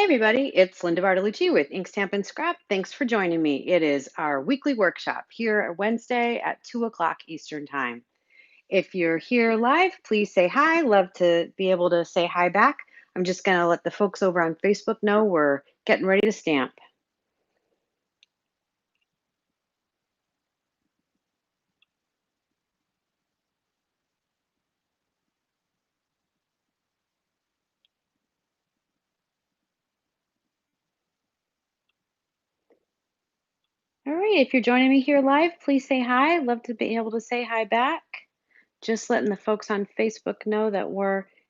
Everybody, it's Linda Bartolucci with Ink Stamp and Scrap. Thanks for joining me. It is our weekly workshop here Wednesday at 2 o'clock Eastern Time. If you're here live, please say hi. Love to be able to say hi back. I'm just going to let the folks over on Facebook know we're getting ready to stamp. All right, if you're joining me here live, please say hi. Love to be able to say hi back. Just letting the folks on Facebook know that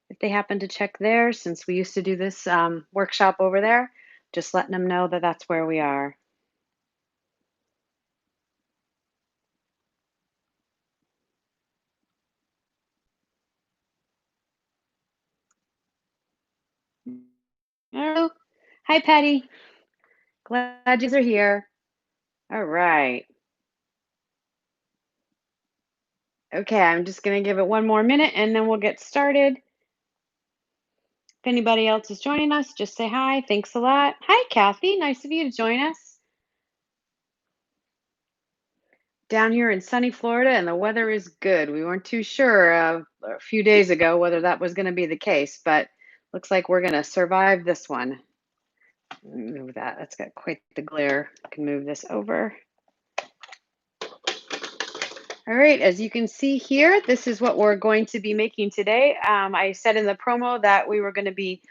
if they happen to check there, since we used to do this workshop over there, just letting them know that that's where we are. Hello. Hi, Patty. Glad you are here. All right. Okay, I'm just going to give it one more minute and then we'll get started. If anybody else is joining us, just say hi. Thanks a lot. Hi, Kathy. Nice of you to join us. Down here in sunny Florida, and the weather is good. We weren't too sure a few days ago whether that was going to be the case, but looks like we're going to survive this one. Move that. That's got quite the glare. I can move this over. All right, as you can see here, this is what we're going to be making today. I said in the promo that we were going to be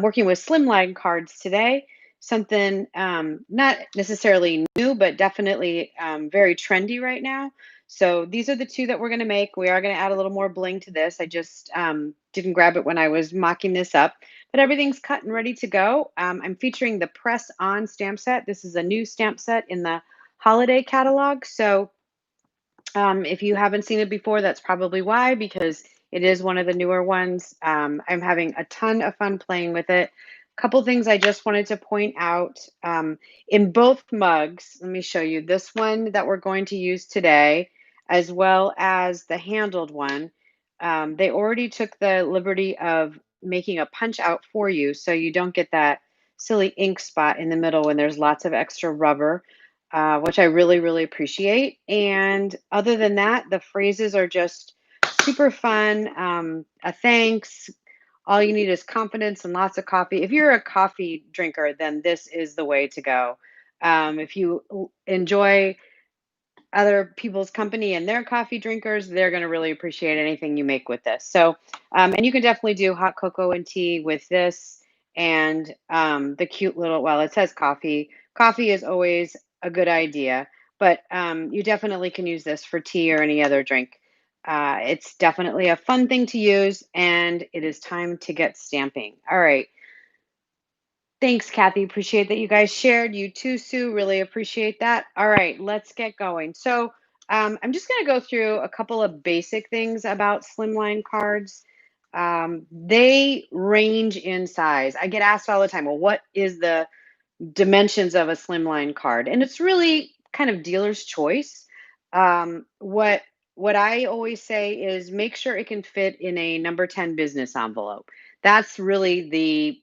working with Slimline cards today, something not necessarily new, but definitely very trendy right now. So these are the two that we're going to make. We are going to add a little more bling to this. I just didn't grab it when I was mocking this up, but everything's cut and ready to go. I'm featuring the Press On stamp set. This is a new stamp set in the holiday catalog. So if you haven't seen it before, that's probably why, because it is one of the newer ones. I'm having a ton of fun playing with it. Couple things I just wanted to point out in both mugs. Let me show you this one that we're going to use today, as well as the handled one. They already took the liberty of making a punch out for you, so you don't get that silly ink spot in the middle when there's lots of extra rubber, which I really, really appreciate. And other than that, the phrases are just super fun. A thanks. All you need is confidence and lots of coffee. If you're a coffee drinker, then this is the way to go. If you enjoy other people's company and their coffee drinkers, they're going to really appreciate anything you make with this. So, and you can definitely do hot cocoa and tea with this and the cute little, well, it says coffee. Coffee is always a good idea, but you definitely can use this for tea or any other drink. It's definitely a fun thing to use, and it is time to get stamping. All right. Thanks, Kathy. Appreciate that you guys shared. You too, Sue. Really appreciate that. All right, let's get going. So I'm just going to go through a couple of basic things about Slimline cards. They range in size. I get asked all the time, well, what is the dimensions of a Slimline card? And it's really kind of dealer's choice. What I always say is make sure it can fit in a number 10 business envelope. That's really the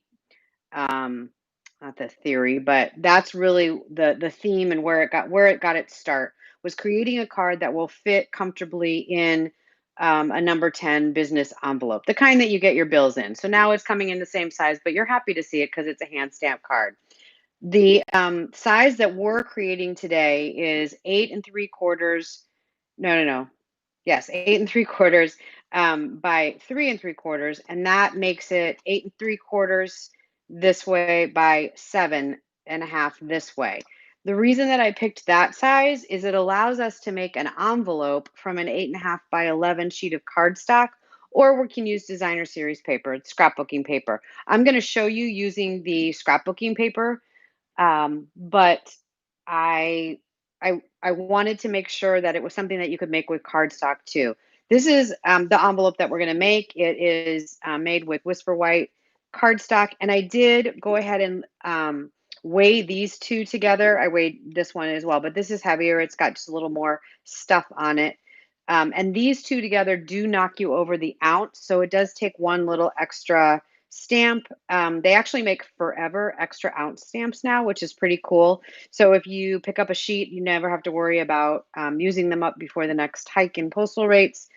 not the theory, but that's really the theme and where it got its start was creating a card that will fit comfortably in a number 10 business envelope, the kind that you get your bills in. So now it's coming in the same size, but you're happy to see it because it's a hand stamp card. The size that we're creating today is 8 3/4. No. Yes, 8 3/4 by 3 3/4, and that makes it 8 3/4 this way by 7.5 this way. The reason that I picked that size is it allows us to make an envelope from an 8.5 by 11 sheet of cardstock, or we can use designer series paper, it's scrapbooking paper. I'm going to show you using the scrapbooking paper, but I wanted to make sure that it was something that you could make with cardstock too. This is the envelope that we're going to make. It is made with Whisper White cardstock, and I did go ahead and weigh these two together. I weighed this one as well, but this is heavier. It's got just a little more stuff on it. And these two together do knock you over the ounce, so it does take one little extra stamp. They actually make forever extra ounce stamps now, which is pretty cool. So if you pick up a sheet, you never have to worry about using them up before the next hike in postal rates.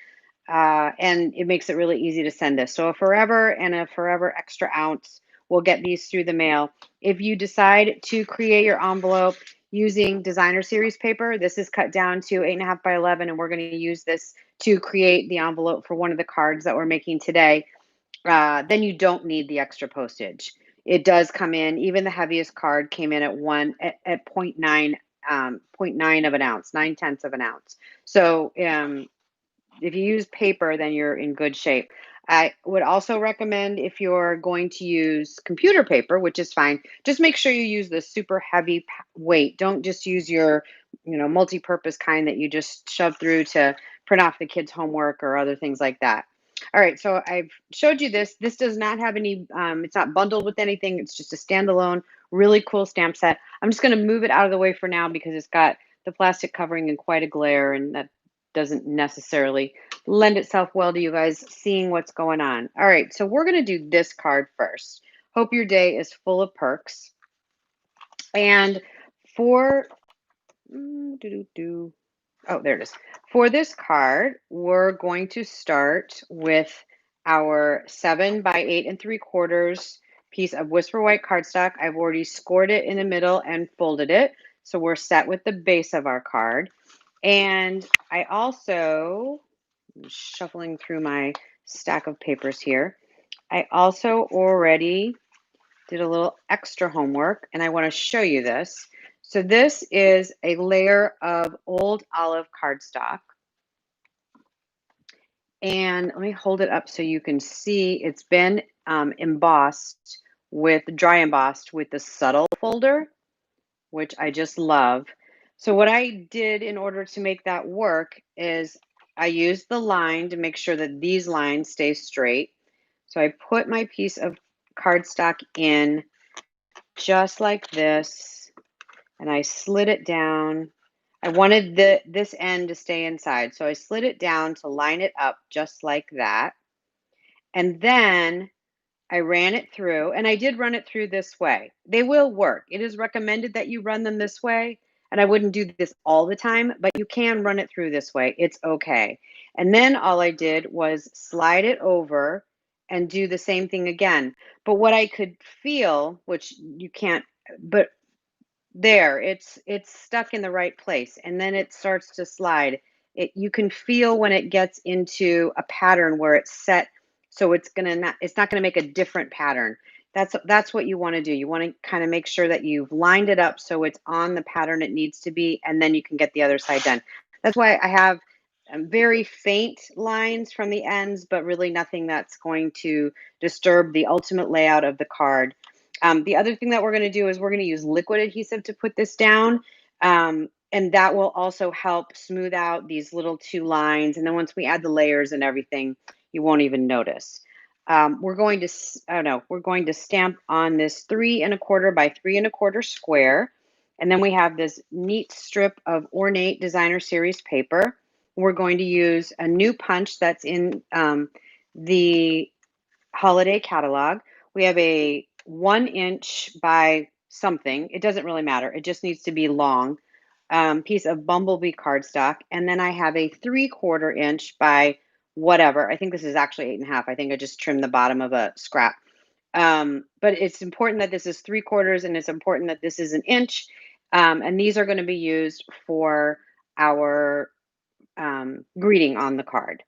And it makes it really easy to send this. So a forever and a forever extra ounce will get these through the mail. If you decide to create your envelope using designer series paper, this is cut down to 8.5 by 11, and we're going to use this to create the envelope for one of the cards that we're making today. Then you don't need the extra postage. It does come in, even the heaviest card came in at 0.9, 0.9 of an ounce, 9/10 of an ounce. So if you use paper, then you're in good shape. I would also recommend if you're going to use computer paper, which is fine, just make sure you use the super heavy weight. Don't just use your, multi-purpose kind that you just shove through to print off the kids' homework or other things like that. All right, so I've showed you this. This does not have any, it's not bundled with anything. It's just a standalone, really cool stamp set. I'm just going to move it out of the way for now because it's got the plastic covering and quite a glare, and that doesn't necessarily lend itself well to you guys seeing what's going on. All right, so we're going to do this card first. Hope your day is full of perks. And for oh, there it is. For this card, we're going to start with our 7 by 8 3/4 piece of Whisper White cardstock. I've already scored it in the middle and folded it. So we're set with the base of our card. And I also, I'm shuffling through my stack of papers here. I also already did a little extra homework, and I want to show you this. So this is a layer of old olive cardstock. And let me hold it up so you can see it's been dry embossed with the subtle folder, which I just love. So what I did in order to make that work is I used the line to make sure that these lines stay straight. So I put my piece of cardstock in just like this, and I slid it down. I wanted this end to stay inside, so I slid it down to line it up just like that. And then I ran it through, and I did run it through this way. They will work. It is recommended that you run them this way, and I wouldn't do this all the time, but you can run it through this way. It's okay. And then all I did was slide it over and do the same thing again. But what I could feel, which you can't, but there, it's stuck in the right place, and then it starts to slide. You can feel when it gets into a pattern where it's set, so it's not gonna make a different pattern. That's what you want to do. You want to kind of make sure that you've lined it up so it's on the pattern it needs to be, and then you can get the other side done. That's why I have very faint lines from the ends, but really nothing that's going to disturb the ultimate layout of the card. The other thing that we're going to do is we're going to use liquid adhesive to put this down. And that will also help smooth out these little two lines. And then once we add the layers and everything, you won't even notice. We're going to, we're going to stamp on this 3 1/4 by 3 1/4 square. And then we have this neat strip of ornate designer series paper. We're going to use a new punch that's in the holiday catalog. We have a 1 inch by something. It doesn't really matter. It just needs to be long piece of bumblebee cardstock. And then I have a 3/4 inch by whatever. I think this is actually 8.5. I think I just trimmed the bottom of a scrap. But it's important that this is 3/4, and it's important that this is an inch. And these are going to be used for our greeting on the card.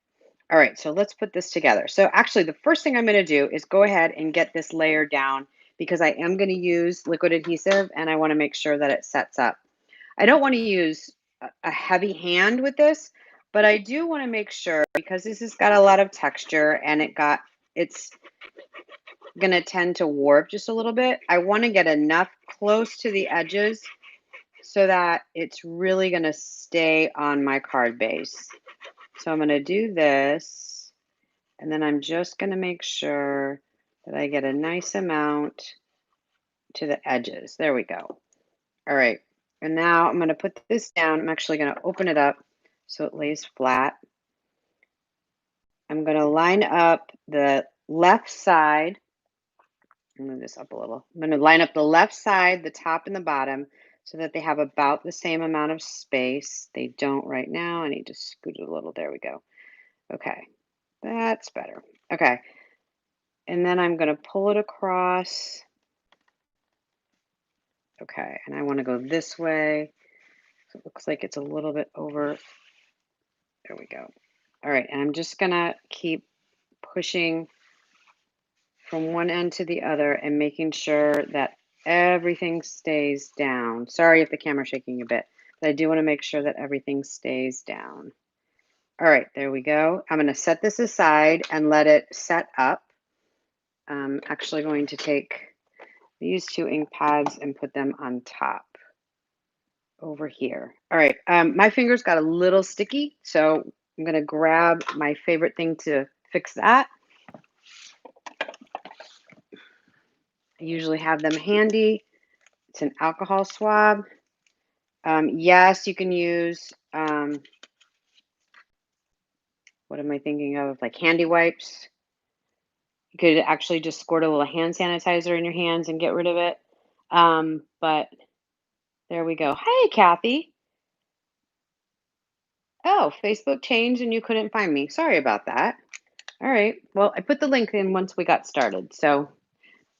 All right, so let's put this together. So actually, the first thing I'm going to do is go ahead and get this layer down because I am going to use liquid adhesive, and I want to make sure that it sets up. I don't want to use a heavy hand with this, but I do want to make sure because this has got a lot of texture and it's going to tend to warp just a little bit. I want to get enough close to the edges so that it's really going to stay on my card base. So I'm going to do this, and then I'm just going to make sure that I get a nice amount to the edges. There we go. All right. And now I'm going to put this down. I'm actually going to open it up so it lays flat. I'm going to line up the left side move this up a little. I'm going to line up the left side, the top and the bottom, so that they have about the same amount of space. They don't right now. I need to scoot it a little. There we go. Okay, that's better. Okay, and then I'm going to pull it across. Okay, and I want to go this way. So it looks like it's a little bit over. There we go. All right, and I'm just going to keep pushing from one end to the other and making sure that everything stays down. Sorry if the camera's shaking a bit, but I do want to make sure that everything stays down. All right, there we go. I'm going to set this aside and let it set up. I'm actually going to take these two ink pads and put them on top over here. All right, my fingers got a little sticky, so I'm going to grab my favorite thing to fix that. I usually have them handy. It's an alcohol swab. Yes, you can use, what am I thinking of? Like handy wipes. You could actually just squirt a little hand sanitizer in your hands and get rid of it. But there we go. Hey, Kathy. Oh, Facebook changed and you couldn't find me. Sorry about that. All right. Well, I put the link in once we got started. So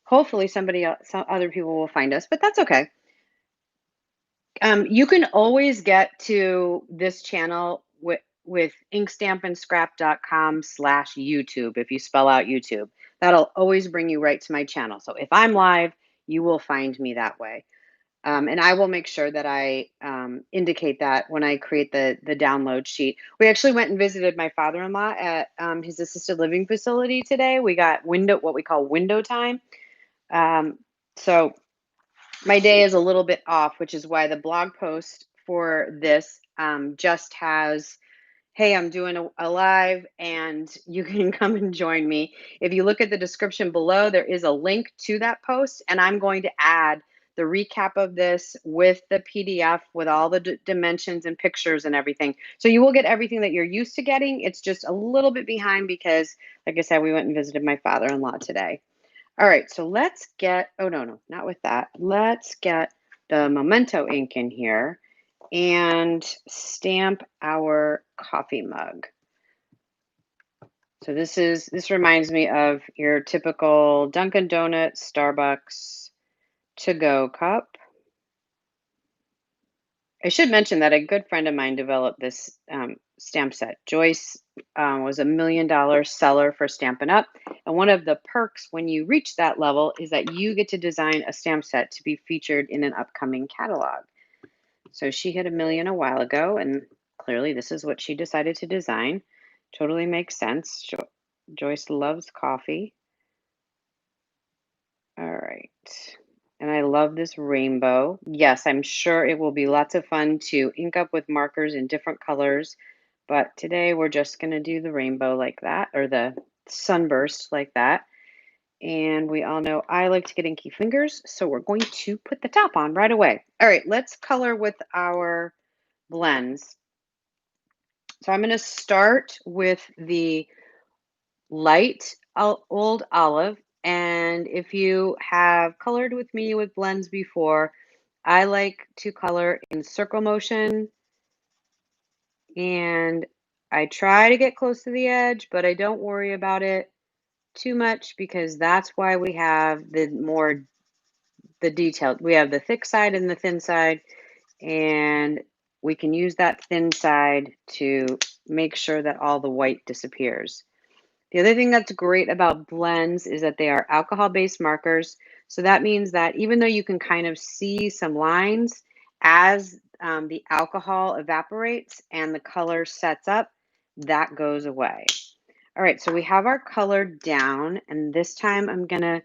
hopefully somebody else, some other people will find us, but that's okay. You can always get to this channel with inkstampinScrap.com/YouTube if you spell out YouTube. That'll always bring you right to my channel. So if I'm live, you will find me that way. And I will make sure that I indicate that when I create the download sheet. We actually went and visited my father-in-law at his assisted living facility today. We got what we call window time. So my day is a little bit off, which is why the blog post for this just has, hey, I'm doing a live and you can come and join me. If you look at the description below, there is a link to that post, and I'm going to add the recap of this with the PDF with all the dimensions and pictures and everything. So you will get everything that you're used to getting. It's just a little bit behind because, like I said, we went and visited my father-in-law today. All right, so let's get, oh, no, not with that. Let's get the Memento ink in here and stamp our coffee mug. So this reminds me of your typical Dunkin' Donuts, Starbucks to-go cup. I should mention that a good friend of mine developed this stamp set. Joyce was $1 million seller for Stampin' Up. And one of the perks when you reach that level is that you get to design a stamp set to be featured in an upcoming catalog. So she hit $1 million a while ago, and clearly this is what she decided to design. Totally makes sense. Joyce loves coffee. All right. And I love this rainbow. Yes, I'm sure it will be lots of fun to ink up with markers in different colors. But today we're just going to do the rainbow like that, or the sunburst like that. And we all know I like to get inky fingers, so we're going to put the top on right away. All right, let's color with our blends. So I'm going to start with the light old olive. And if you have colored with me with blends before, I like to color in circle motion, and I try to get close to the edge, but I don't worry about it too much because that's why we have the detailed. We have the thick side and the thin side, and we can use that thin side to make sure that all the white disappears. The other thing that's great about blends is that they are alcohol-based markers. So that means that even though you can kind of see some lines as the alcohol evaporates and the color sets up, that goes away. All right, so we have our color down, and this time I'm going to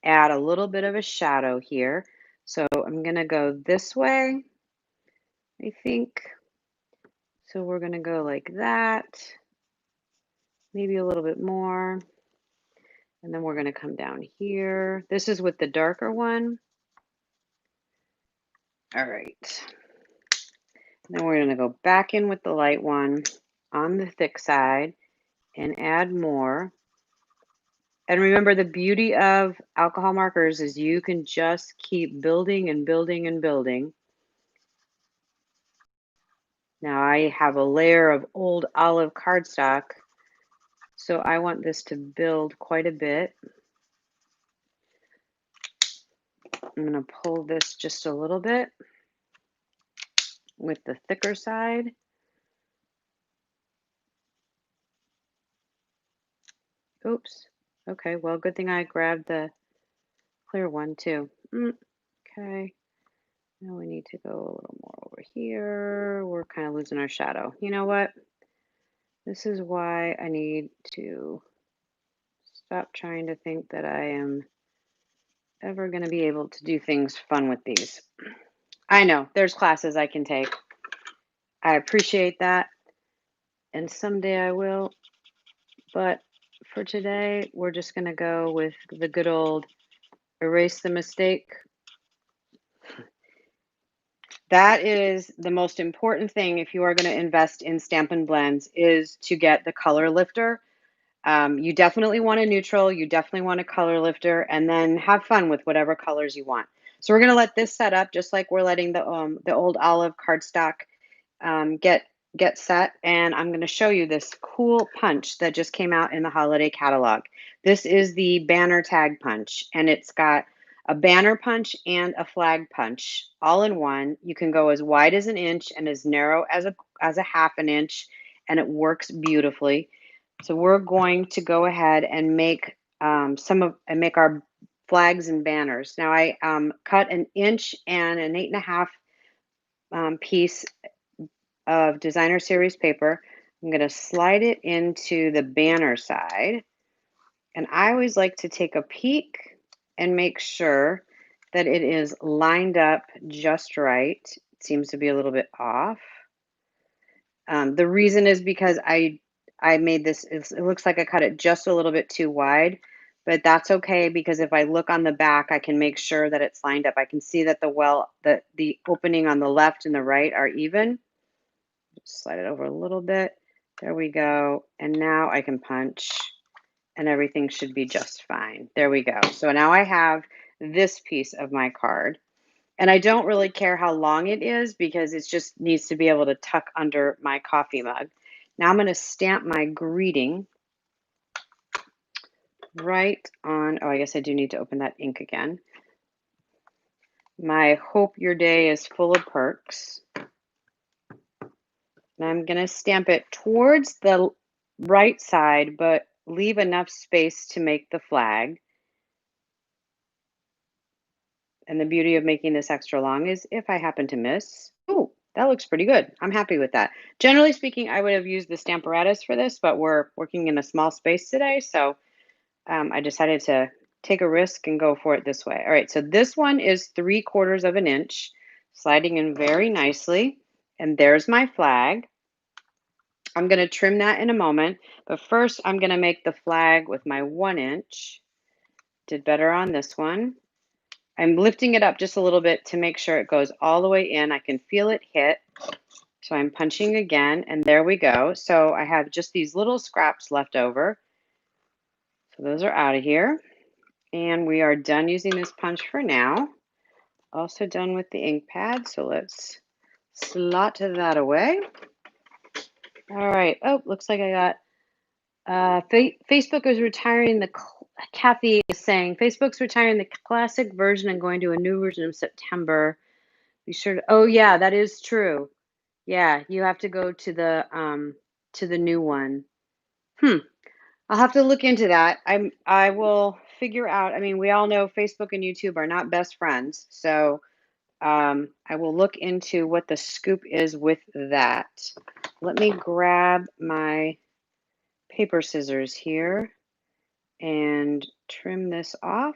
add a little bit of a shadow here. So I'm going to go this way, I think. So we're going to go like that, maybe a little bit more. And then we're going to come down here. This is with the darker one. All right. And then we're going to go back in with the light one on the thick side and add more. And remember, the beauty of alcohol markers is you can just keep building and building and building. Now I have a layer of old olive cardstock, so I want this to build quite a bit. I'm going to pull this just a little bit with the thicker side. Oops. Okay, well, good thing I grabbed the clear one too. Okay. Now we need to go a little more over here. We're kind of losing our shadow. You know what? This is why I need to stop trying to think that I am ever going to be able to do things fun with these. I know there's classes I can take. I appreciate that. And someday I will. But for today, we're just going to go with the good old erase the mistake. That is the most important thing if you are going to invest in Stampin' Blends is to get the color lifter. You definitely want a neutral, you definitely want a color lifter, and then have fun with whatever colors you want. So we're going to let this set up just like we're letting the old olive cardstock get set, and I'm going to show you this cool punch that just came out in the holiday catalog. This is the banner tag punch, and it's got a banner punch and a flag punch all in one. You can go as wide as an inch and as narrow as a half an inch, and it works beautifully. So we're going to go ahead and make make our flags and banners. Now I cut an inch and an 8.5 piece of designer series paper. I'm going to slide it into the banner side. And I always like to take a peek and make sure that it is lined up just right. It seems to be a little bit off. The reason is because I made this, it looks like I cut it just a little bit too wide, but that's okay because if I look on the back, I can make sure that it's lined up. I can see that the opening on the left and the right are even. Just slide it over a little bit. There we go. And now I can punch and everything should be just fine. There we go. So now I have this piece of my card. And I don't really care how long it is because it just needs to be able to tuck under my coffee mug. Now I'm going to stamp my greeting right on. Oh, I guess I do need to open that ink again. My hope your day is full of perks. And I'm going to stamp it towards the right side, but leave enough space to make the flag. And the beauty of making this extra long is if I happen to miss, oh, that looks pretty good. I'm happy with that. Generally speaking, I would have used the Stamparatus for this, but we're working in a small space today, so I decided to take a risk and go for it this way. All right, so this one is 3/4 of an inch, sliding in very nicely. And there's my flag. I'm going to trim that in a moment, but first I'm going to make the flag with my 1 inch. Did better on this one. I'm lifting it up just a little bit to make sure it goes all the way in. I can feel it hit. So I'm punching again, and there we go. So I have just these little scraps left over. So those are out of here. And we are done using this punch for now. Also done with the ink pad. So let's slot that away. All right. Oh, looks like I got Facebook is retiring Kathy is saying Facebook's retiring the classic version and going to a new version in September. Be sure to, oh yeah, that is true. Yeah, you have to go to the new one. I'll have to look into that. I will figure out. I mean, we all know Facebook and YouTube are not best friends, so I will look into what the scoop is with that. Let me grab my paper scissors here and trim this off.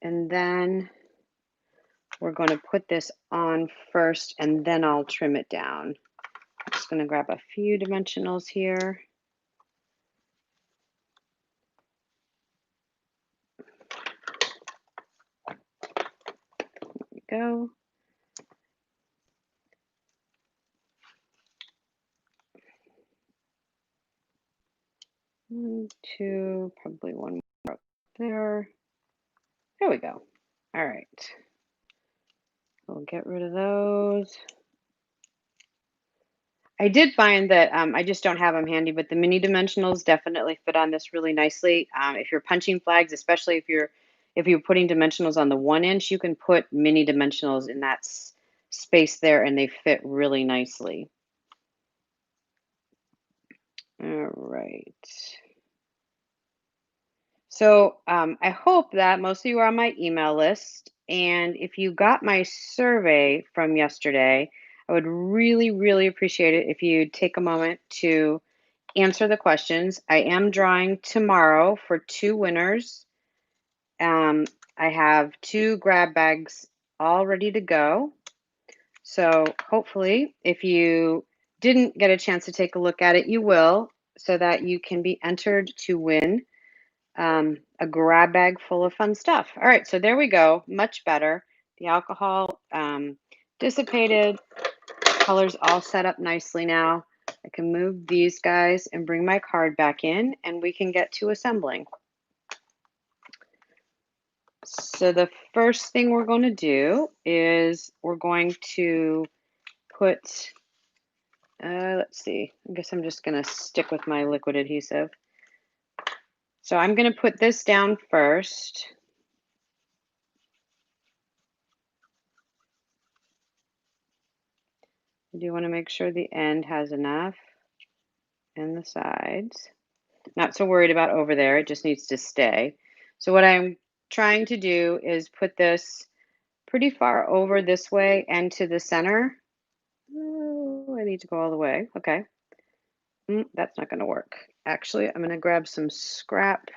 And then we're going to put this on first and then I'll trim it down. I'm just going to grab a few dimensionals here. There we go. two, probably one more up there. There we go. All right. We'll get rid of those. I did find that I just don't have them handy, but the mini dimensionals definitely fit on this really nicely. If you're punching flags, especially if you're putting dimensionals on the 1 inch, you can put mini dimensionals in that space there, and they fit really nicely. All right. So I hope that most of you are on my email list. And if you got my survey from yesterday, I would really, really appreciate it if you'd take a moment to answer the questions. I am drawing tomorrow for 2 winners. Um, I have 2 grab bags all ready to go. So hopefully, if you didn't get a chance to take a look at it, you will, so that you can be entered to win a grab bag full of fun stuff. All right, so there we go. Much better. The alcohol dissipated. Colors all set up nicely now. I can move these guys and bring my card back in, and we can get to assembling. So the first thing we're going to do is we're going to put, let's see, I guess I'm just going to stick with my liquid adhesive. So I'm going to put this down first. I do want to make sure the end has enough and the sides. Not so worried about over there, it just needs to stay. So what I'm trying to do is put this pretty far over this way and to the center. Oh, I need to go all the way. Okay. That's not going to work. Actually, I'm going to grab some scrap.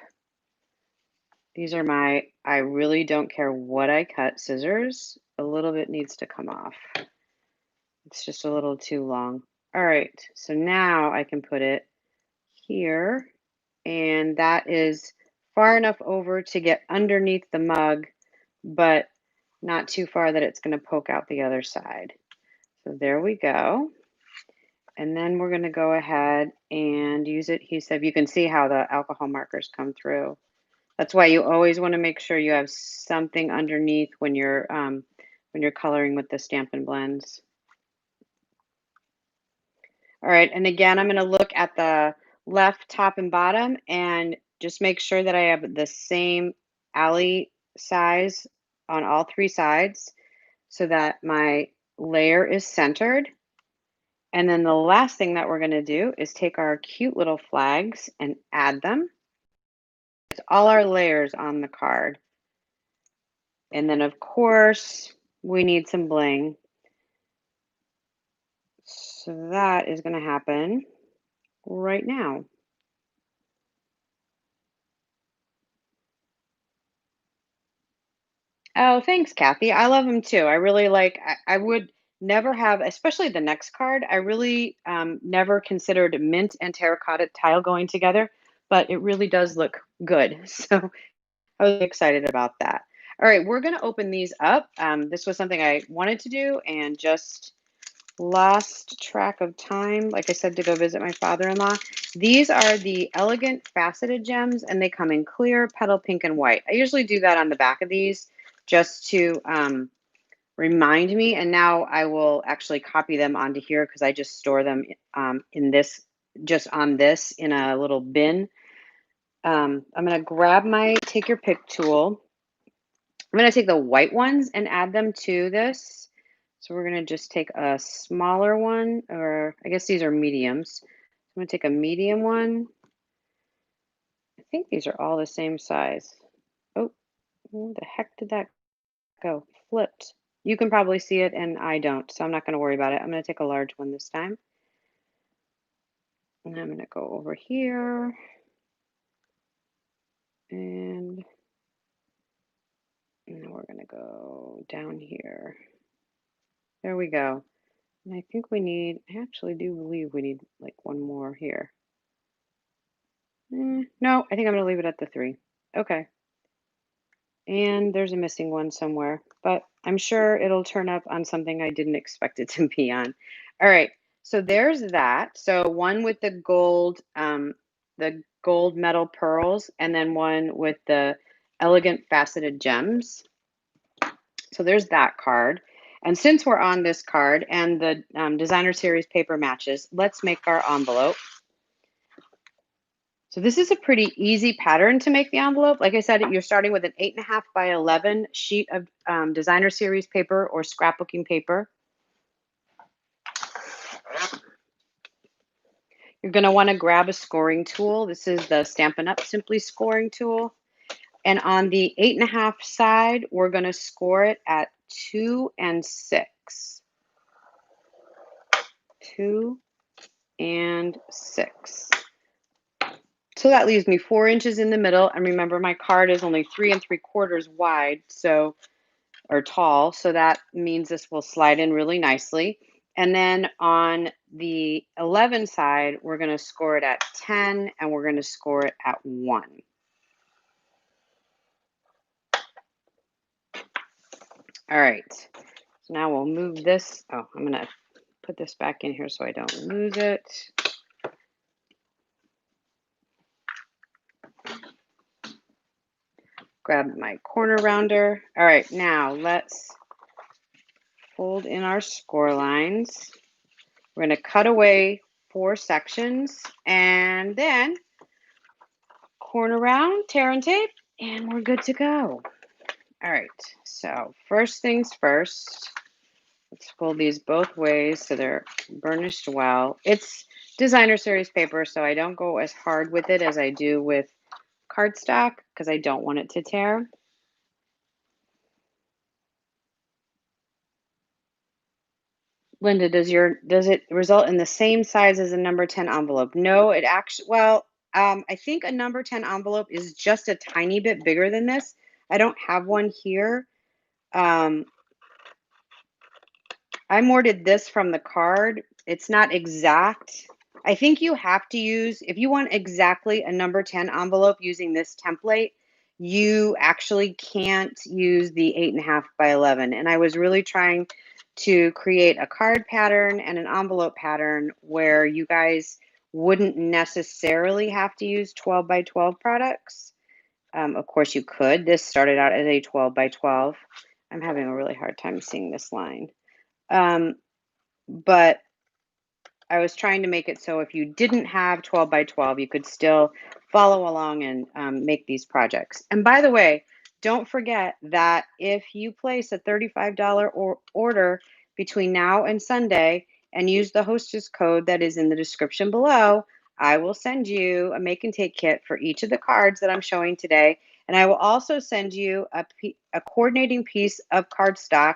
These are my, I really don't care what I cut, scissors. A little bit needs to come off. It's just a little too long. All right, so now I can put it here, and that is far enough over to get underneath the mug, but not too far that it's going to poke out the other side. So there we go. And then we're going to go ahead and use adhesive. You can see how the alcohol markers come through. That's why you always want to make sure you have something underneath when you're coloring with the Stampin' blends. All right, and again, I'm going to look at the left top and bottom and just make sure that I have the same alley size on all 3 sides so that my layer is centered. And then the last thing that we're going to do is take our cute little flags and add them. It's all our layers on the card. And then, of course, we need some bling. So that is going to happen right now. Oh, thanks, Kathy. I love them too. I really like, I would never have, especially the next card, I really never considered mint and terracotta tile going together, but it really does look good. So I was excited about that. All right, we're going to open these up. This was something I wanted to do and just lost track of time, like I said, to go visit my father-in-law. These are the elegant faceted gems, and they come in clear, petal pink, and white. I usually do that on the back of these just to remind me, and now I will actually copy them onto here because I just store them in this, just on this in a little bin. I'm going to grab my take your pick tool. I'm going to take the white ones and add them to this. So we're going to just take a smaller one, or I guess these are mediums. I'm going to take a medium one. I think these are all the same size. Oh, where the heck did that go? Flipped. You can probably see it and I don't, so I'm not going to worry about it. I'm going to take a large one this time. And I'm going to go over here. And now we're going to go down here. There we go. And I think we need, I actually do believe we need like one more here. No, I think I'm going to leave it at the 3. Okay. And there's a missing one somewhere, but I'm sure it'll turn up on something I didn't expect it to be on. All right, so there's that. So one with the gold gold metal pearls, and then one with the elegant faceted gems. So there's that card. And since we're on this card and the designer series paper matches, let's make our envelope. So this is a pretty easy pattern to make the envelope. Like I said, you're starting with an 8.5 by 11 sheet of designer series paper or scrapbooking paper. You're going to want to grab a scoring tool. This is the Stampin' Up! Simply scoring tool. And on the 8.5 side, we're going to score it at 2 and 6. 2 and 6. So that leaves me 4 inches in the middle. And remember, my card is only 3 3/4 wide, or tall. So that means this will slide in really nicely. And then on the 11 side, we're going to score it at 10 and we're going to score it at 1. All right. So now we'll move this. Oh, I'm going to put this back in here so I don't lose it. Grab my corner rounder. All right, now let's fold in our score lines. We're going to cut away 4 sections and then corner round, tear and tape, and we're good to go. All right, so first things first, let's fold these both ways so they're burnished well. It's designer series paper, so I don't go as hard with it as I do with cardstock because I don't want it to tear. Linda, does it result in the same size as a number 10 envelope? No, it actually, well, I think a number 10 envelope is just a tiny bit bigger than this. I don't have one here. I more did this from the card. It's not exact. I think you have to use, if you want exactly a number 10 envelope using this template, you actually can't use the 8.5 by 11. And I was really trying to create a card pattern and an envelope pattern where you guys wouldn't necessarily have to use 12 by 12 products. Of course you could. This started out as a 12 by 12. I'm having a really hard time seeing this line. But I was trying to make it so if you didn't have 12 by 12, you could still follow along and make these projects. And by the way, don't forget that if you place a $35 order between now and Sunday and use the hostess code that is in the description below, I will send you a make and take kit for each of the cards that I'm showing today. And I will also send you a coordinating piece of cardstock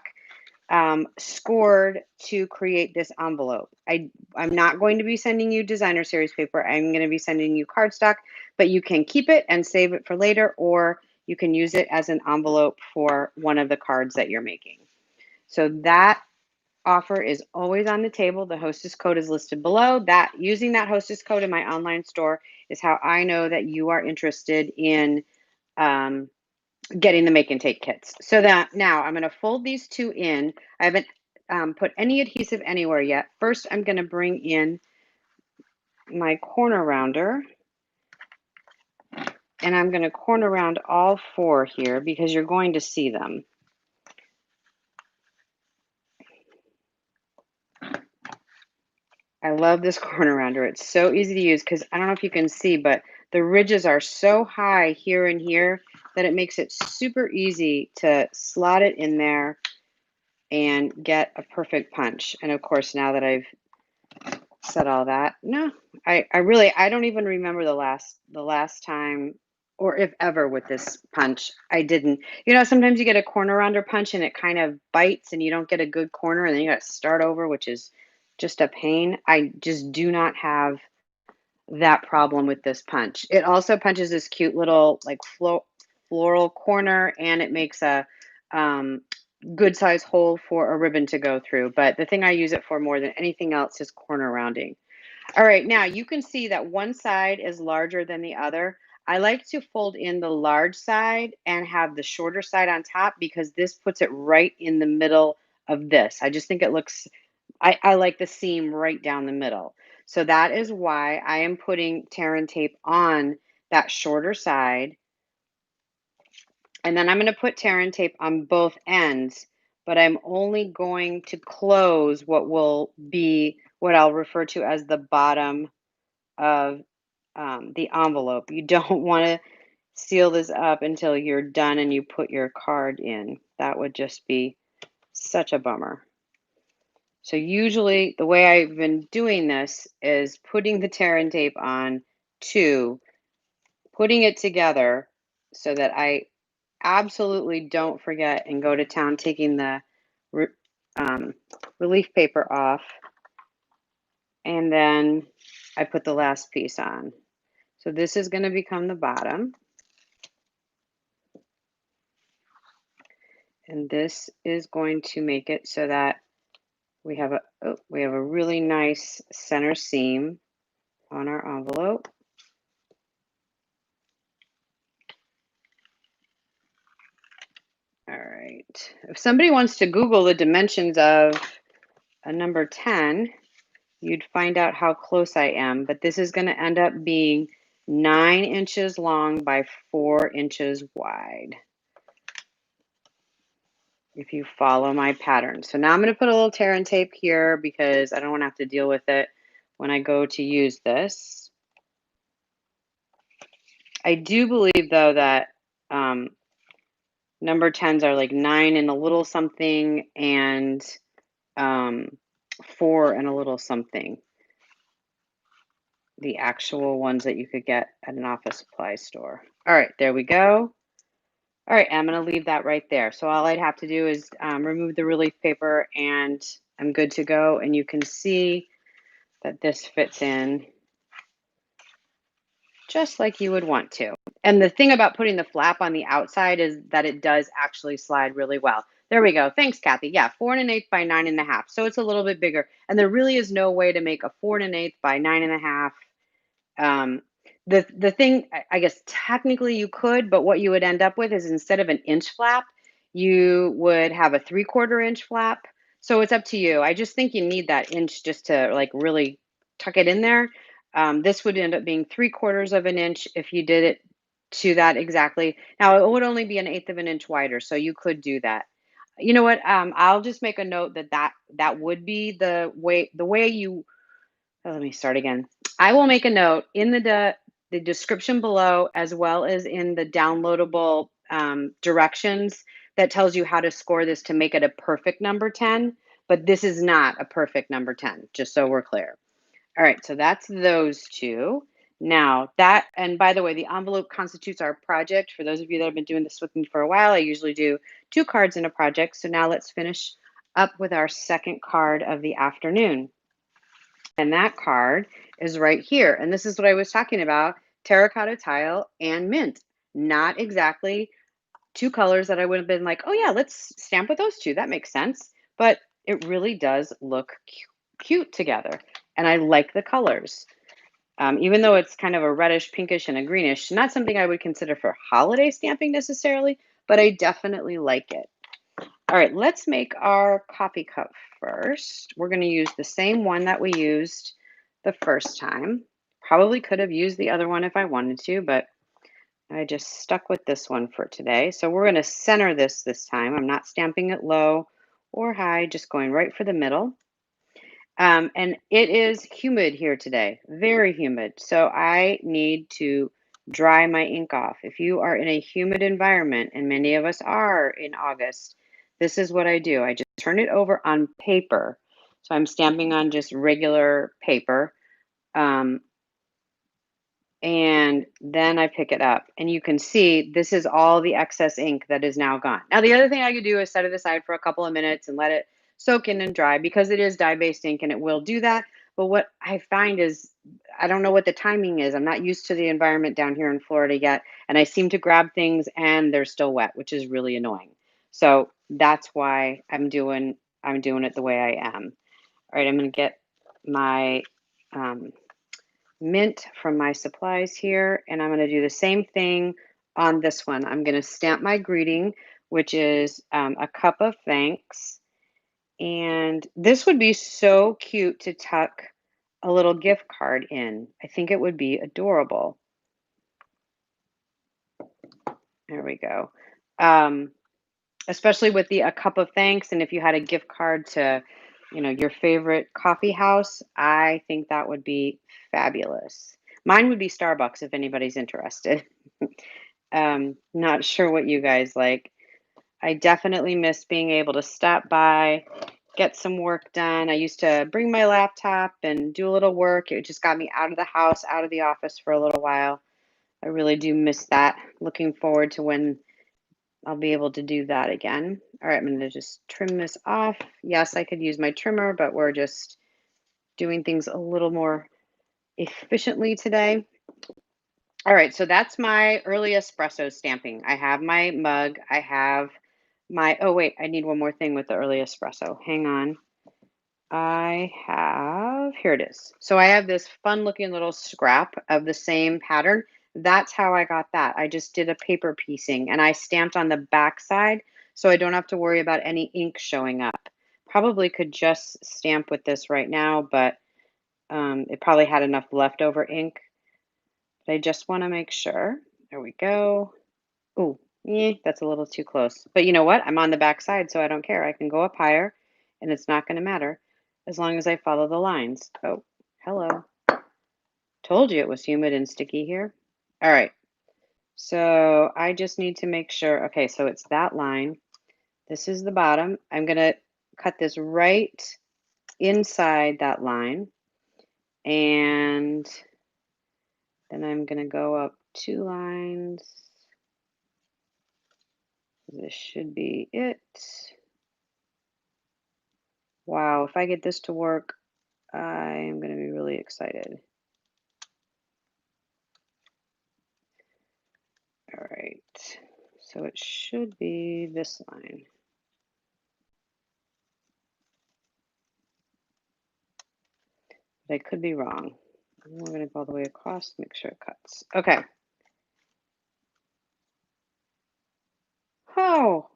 scored to create this envelope. I'm not going to be sending you designer series paper. I'm going to be sending you cardstock, but you can keep it and save it for later, or you can use it as an envelope for one of the cards that you're making. So that offer is always on the table. The hostess code is listed below. That using that hostess code in my online store is how I know that you are interested in getting the make and take kits. So that now I'm going to fold these two in. I haven't put any adhesive anywhere yet. First, I'm going to bring in my corner rounder and I'm going to corner round all 4 here because you're going to see them. I love this corner rounder. It's so easy to use because I don't know if you can see, but the ridges are so high here and here that it makes it super easy to slot it in there and get a perfect punch. And of course, now that I've said all that, no, I don't even remember the last time or if ever with this punch I didn't. Sometimes you get a corner rounder punch and it kind of bites and you don't get a good corner and then you got to start over, which is just a pain. I just do not have that problem with this punch. It also punches this cute little like floral corner and it makes a good size hole for a ribbon to go through. But the thing I use it for more than anything else is corner rounding. All right, now you can see that one side is larger than the other. I like to fold in the large side and have the shorter side on top because this puts it right in the middle of this. I just think it looks, I like the seam right down the middle. So that is why I am putting tear and tape on that shorter side. And then I'm going to put tear and tape on both ends, but I'm only going to close what will be what I'll refer to as the bottom of the envelope. You don't want to seal this up until you're done and you put your card in. That would just be such a bummer. So usually the way I've been doing this is putting the tear and tape on two, putting it together so that I absolutely don't forget and go to town taking the re relief paper off, and then I put the last piece on. So this is going to become the bottom, and this is going to make it so that we have a really nice center seam on our envelope. All right. If somebody wants to Google the dimensions of a number 10, you'd find out how close I am, but this is going to end up being 9 inches long by 4 inches wide, if you follow my pattern. So now I'm going to put a little tear and tape here because I don't want to have to deal with it when I go to use this. I do believe, though, that number 10s are like 9 and a little something and 4 and a little something. The actual ones that you could get at an office supply store. All right, there we go. All right, I'm going to leave that right there. So all I'd have to do is remove the relief paper and I'm good to go. And you can see that this fits in just like you would want to. And the thing about putting the flap on the outside is that it does actually slide really well. There we go. Thanks, Kathy. Yeah, 4 1/8 by 9 1/2. So it's a little bit bigger. And there really is no way to make a 4 1/8 by 9 1/2. The thing, I guess technically you could, but what you would end up with is instead of an inch flap, you would have a 3/4 inch flap. So it's up to you. I just think you need that inch just to like really tuck it in there. This would end up being 3/4 of an inch if you did it to that exactly. Now it would only be an eighth of an inch wider, so you could do that. You know what? I'll just make a note that that would be the way you. Oh, let me start again. I will make a note in the description below, as well as in the downloadable directions that tells you how to score this to make it a perfect number 10. But this is not a perfect number 10, just so we're clear. All right, so that's those two. Now that, and by the way, the envelope constitutes our project. For those of you that have been doing this with me for a while, I usually do 2 cards in a project. So now let's finish up with our second card of the afternoon. And that card is right here. And this is what I was talking about, terracotta tile and mint. Not exactly 2 colors that I would have been like, oh yeah, let's stamp with those 2. That makes sense. But it really does look cute together. And I like the colors. Even though it's kind of a reddish, pinkish, and a greenish, not something I would consider for holiday stamping necessarily, but I definitely like it. All right, let's make our coffee cup first. We're going to use the same one that we used the first time. Probably could have used the other one if I wanted to, but I just stuck with this one for today. So we're going to center this time. I'm not stamping it low or high, just going right for the middle. And it is humid here today, very humid. So I need to dry my ink off. If you are in a humid environment, and many of us are in August, this is what I do. I just turn it over on paper. So I'm stamping on just regular paper. And then I pick it up and you can see this is all the excess ink that is now gone. Now, the other thing I could do is set it aside for a couple of minutes and let it soak in and dry because it is dye-based ink and it will do that. But what I find is I don't know what the timing is. I'm not used to the environment down here in Florida yet. And I seem to grab things and they're still wet, which is really annoying. So that's why I'm doing it the way I am. All right, I'm going to get my mint from my supplies here, and I'm going to do the same thing on this one. I'm going to stamp my greeting, which is a cup of thanks. And this would be so cute to tuck a little gift card in. I think it would be adorable. There we go. Um, Especially with the a cup of thanks, and if you had a gift card to, your favorite coffee house, I think that would be fabulous. Mine would be Starbucks if anybody's interested. Not sure what you guys like. I definitely miss being able to stop by, get some work done. I used to bring my laptop and do a little work. It just got me out of the house, out of the office for a little while. I really do miss that. Looking forward to when I'll be able to do that again. All right, I'm going to just trim this off. Yes, I could use my trimmer, but we're just doing things a little more efficiently today. All right, so that's my early espresso stamping. I have my mug. I have my, oh wait, I need one more thing with the early espresso. Hang on. I have, here it is. So I have this fun looking little scrap of the same pattern. That's how I got that. I just did a paper piecing and I stamped on the back side so I don't have to worry about any ink showing up. Probably could just stamp with this right now, but it probably had enough leftover ink. But I just want to make sure. There we go. Oh, that's a little too close. But you know what? I'm on the back side, so I don't care. I can go up higher, and it's not going to matter as long as I follow the lines. Oh, hello. Told you it was humid and sticky here. All right. So I just need to make sure. Okay, so it's that line. This is the bottom. I'm going to cut this right inside that line. And then I'm going to go up 2 lines. This should be it. Wow, if I get this to work, I am going to be really excited. All right, so it should be this line. But I could be wrong. We're going to go all the way across, make sure it cuts. Okay. Oh,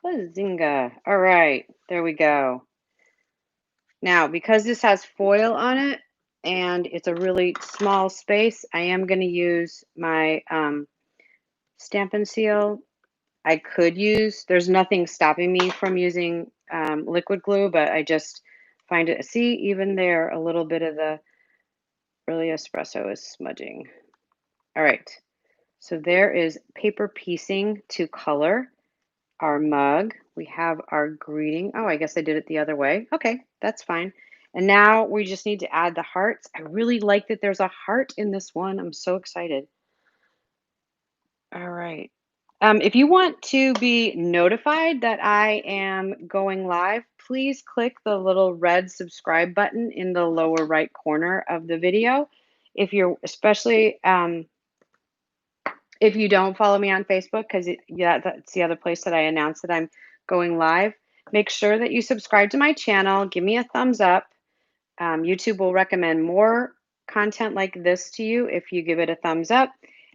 bazinga. All right, there we go. Now, because this has foil on it and it's a really small space, I am going to use my Stampin' Seal. I could use, there's nothing stopping me from using liquid glue, but I just find it, see, even there, a little bit of the early espresso is smudging. All right, so there is paper piecing to color our mug. We have our greeting. Oh, I guess I did it the other way. Okay, that's fine. And now we just need to add the hearts. I really like that there's a heart in this one. I'm so excited. All right. If you want to be notified that I am going live, please click the little red subscribe button in the lower right corner of the video. If you're, especially if you don't follow me on Facebook, because yeah, that's the other place that I announced that I'm going live. Make sure that you subscribe to my channel. Give me a thumbs up. YouTube will recommend more content like this to you if you give it a thumbs up.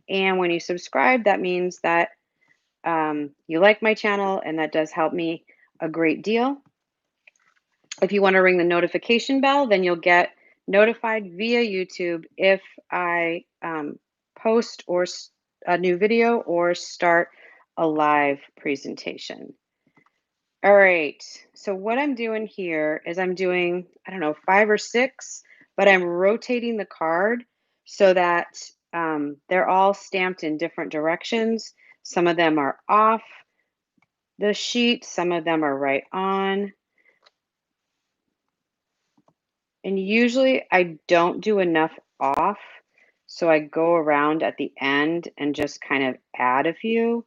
And when you subscribe, that means that you like my channel, and that does help me a great deal. If you want to ring the notification bell, then you'll get notified via YouTube if I post or a new video or start a live presentation. All right, so what I'm doing here is I'm doing, I don't know, 5 or 6, but I'm rotating the card so that they're all stamped in different directions. Some of them are off the sheet, some of them are right on. And usually I don't do enough off, so I go around at the end and just kind of add a few.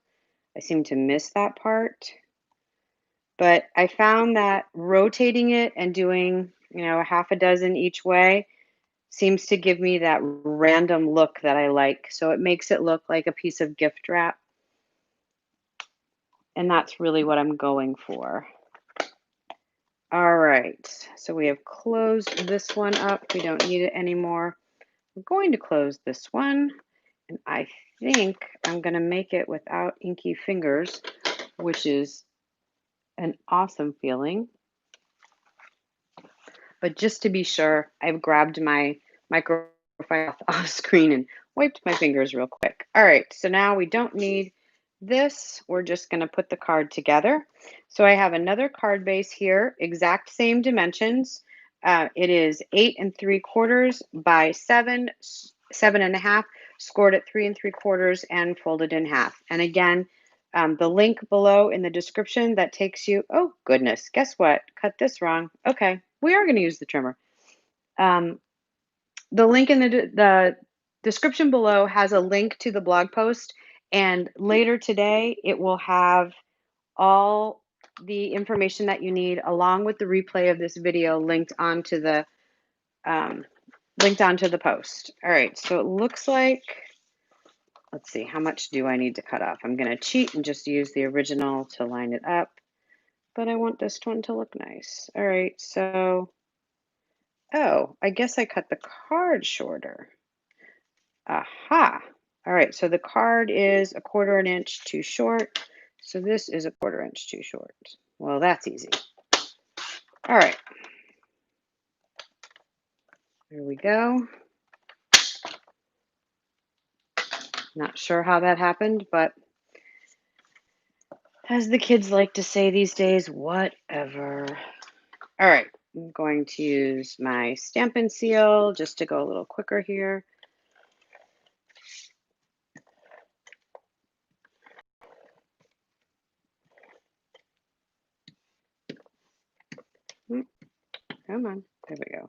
I seem to miss that part. But I found that rotating it and doing, a half a dozen each way seems to give me that random look that I like. So it makes it look like a piece of gift wrap. And that's really what I'm going for. All right, so we have closed this one up. We don't need it anymore. We're going to close this one. And I think I'm going to make it without inky fingers, which is an awesome feeling. but just to be sure, I've grabbed my microfiber off screen and wiped my fingers real quick. All right, so now we don't need this. We're just going to put the card together. So I have another card base here, exact same dimensions. It is 8 3/4 by 7.5, scored at 3 3/4 and folded in half. And again, the link below in the description that takes you, oh goodness, guess what? Cut this wrong. Okay, we are going to use the trimmer. Um, the link in the description below has a link to the blog post, and later today it will have all the information that you need along with the replay of this video um, linked onto the post. All right, so it looks like, let's see, how much do I need to cut off? I'm going to cheat and just use the original to line it up, but I want this one to look nice. All right, so, oh, I guess I cut the card shorter. Aha. All right, so the card is 1/4 inch too short. So this is 1/4 inch too short. Well, that's easy. All right. There we go. Not sure how that happened, but as the kids like to say these days, whatever. All right, I'm going to use my Stampin' seal just to go a little quicker here. Come on, there we go.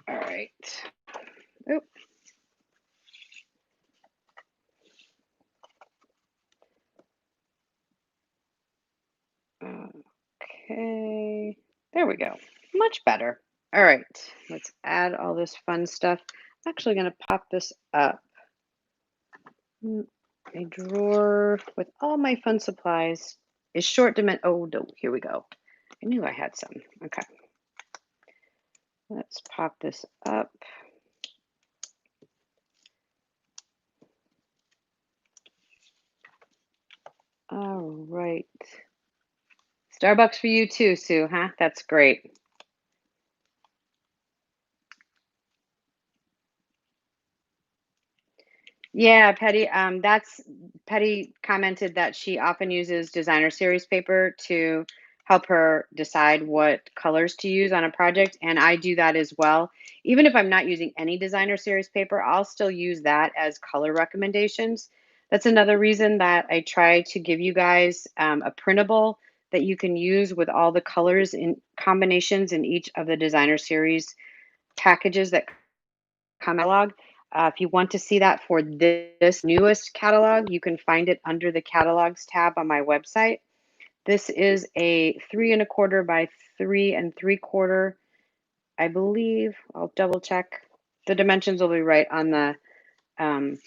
All right. Oop. Okay, there we go. Much better. All right, let's add all this fun stuff. I'm actually going to pop this up. A drawer with all my fun supplies is short dimension. Oh, no, here we go. I knew I had some. Okay. Let's pop this up. All right. Starbucks for you too, Sue, huh? That's great. Yeah, Petty commented that she often uses designer series paper to help her decide what colors to use on a project, and I do that as well. Even if I'm not using any designer series paper, I'll still use that as color recommendations. That's another reason that I try to give you guys a printable that you can use with all the colors in combinations in each of the designer series packages that catalog. If you want to see that for this newest catalog, you can find it under the catalogs tab on my website. This is a 3 1/4 by 3 3/4. I believe, I'll double check. The dimensions will be right on the, um,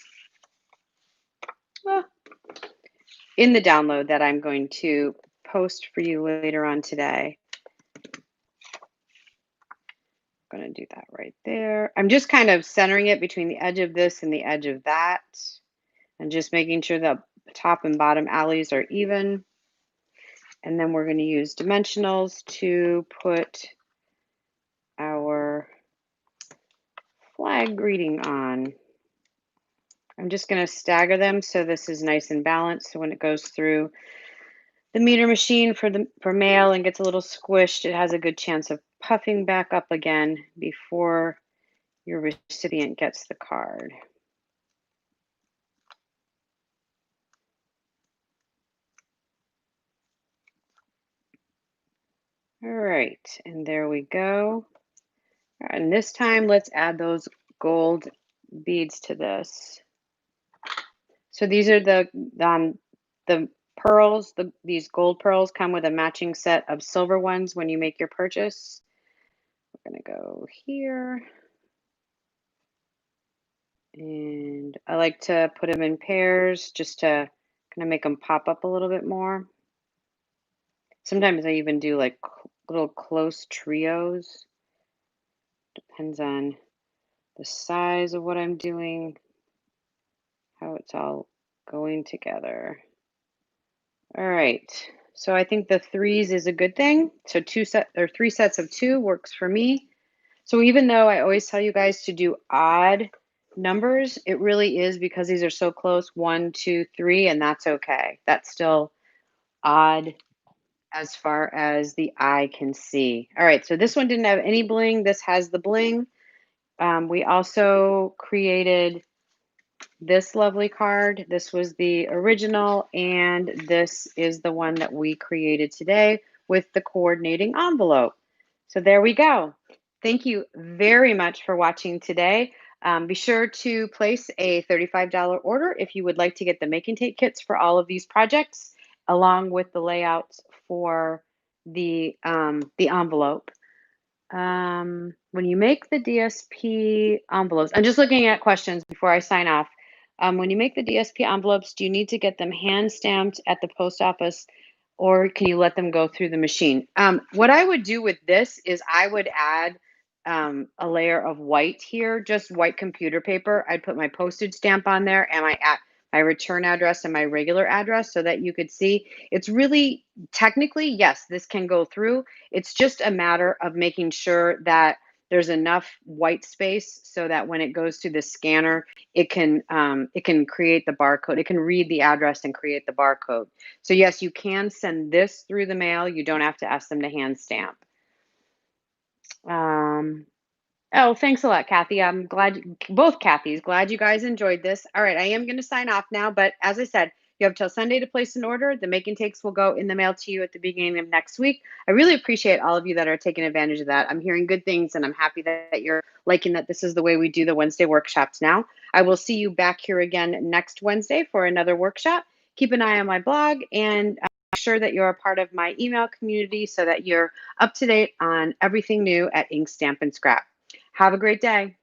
well, in the download that I'm going to post for you later on today. I'm going to do that right there. I'm just kind of centering it between the edge of this and the edge of that, and just making sure the top and bottom alleys are even. And then we're going to use dimensionals to put our flag greeting on. I'm just going to stagger them so this is nice and balanced. So when it goes through the meter machine for mail and gets a little squished, it has a good chance of puffing back up again before your recipient gets the card. All right, and there we go. And this time, let's add those gold beads to this. So these are the pearls. These gold pearls come with a matching set of silver ones when you make your purchase. We're gonna go here, and I like to put them in pairs just to kind of make them pop up a little bit more. Sometimes I even do like little close trios. Depends on the size of what I'm doing, how it's all going together. All right. So I think the threes is a good thing. So three sets of two works for me. So even though I always tell you guys to do odd numbers, it really is because these are so close, 1, 2, 3, and that's okay. That's still odd as far as the eye can see. All right, so this one didn't have any bling. This has the bling. We also created this lovely card. This was the original, and this is the one that we created today with the coordinating envelope. So there we go. Thank you very much for watching today. Be sure to place a $35 order if you would like to get the making tape kits for all of these projects, along with the layouts for the envelope. When you make the DSP envelopes, I'm just looking at questions before I sign off. When you make the DSP envelopes, do you need to get them hand stamped at the post office or can you let them go through the machine? What I would do with this is I would add a layer of white here, just white computer paper. I'd put my postage stamp on there and my return address and my regular address so that you could see. It's really technically, yes, this can go through. It's just a matter of making sure that there's enough white space so that when it goes to the scanner, it can create the barcode. It can read the address and create the barcode. So yes, you can send this through the mail. You don't have to ask them to hand stamp. Oh, thanks a lot, Kathy. I'm glad, both Kathys, glad you guys enjoyed this. All right, I am going to sign off now, but as I said, you have till Sunday to place an order. The making takes will go in the mail to you at the beginning of next week. I really appreciate all of you that are taking advantage of that. I'm hearing good things, and I'm happy that you're liking that this is the way we do the Wednesday workshops now. I will see you back here again next Wednesday for another workshop. Keep an eye on my blog and make sure that you're a part of my email community so that you're up to date on everything new at Ink, Stamp, and Scrap. Have a great day.